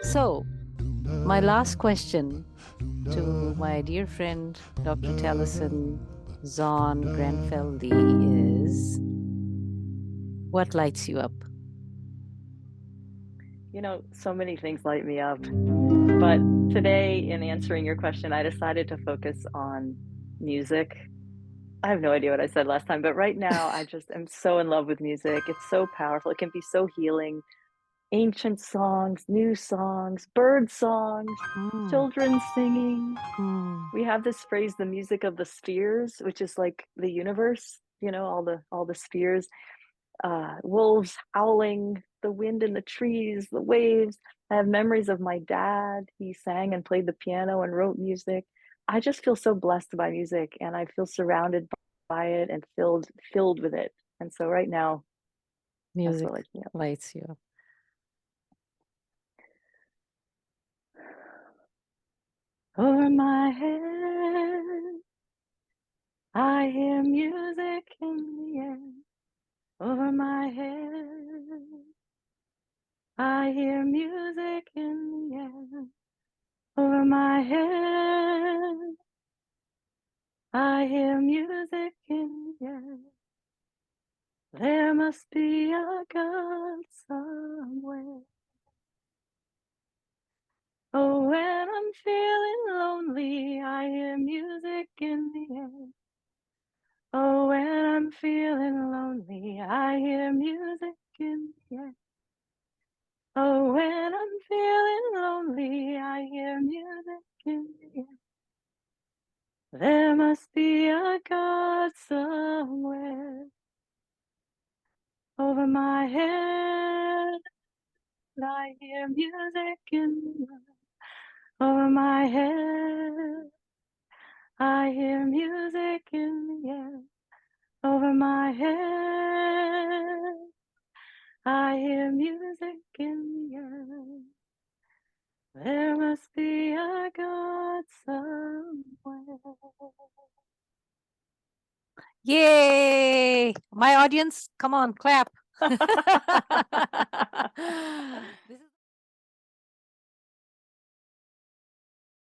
So, my last question to my dear friend, Dr. Tallessyn Zawn Grenfell-Lee is, what lights you up? You know, so many things light me up. But today, in answering your question, I decided to focus on music. I have no idea what I said last time, but right now I just am so in love with music. It's so powerful. It can be so healing. Ancient songs, new songs, bird songs, Mm, children singing. mm, We have this phrase, the music of the spheres, which is like the universe, you know, all the spheres, wolves howling, the wind in the trees, the waves. I have memories of my dad. He sang and played the piano and wrote music. I just feel so blessed by music, and I feel surrounded by it and filled with it. And so right now, that's music what lights me up. lights you up. Over my head, I hear music in the air. Over my head, I hear music in the air. Over my head, I hear music in the air. There must be a God somewhere. Oh, when I'm feeling lonely, I hear music in the air. Oh, when I'm feeling lonely, I hear music in the air. Oh, when I'm feeling lonely, I hear music in the air. There must be a God somewhere. Over my head, I hear music in the air. Over my head, I hear music in the air. Over my head, I hear music in the air. There must be a God somewhere. Yay! My audience, come on, clap.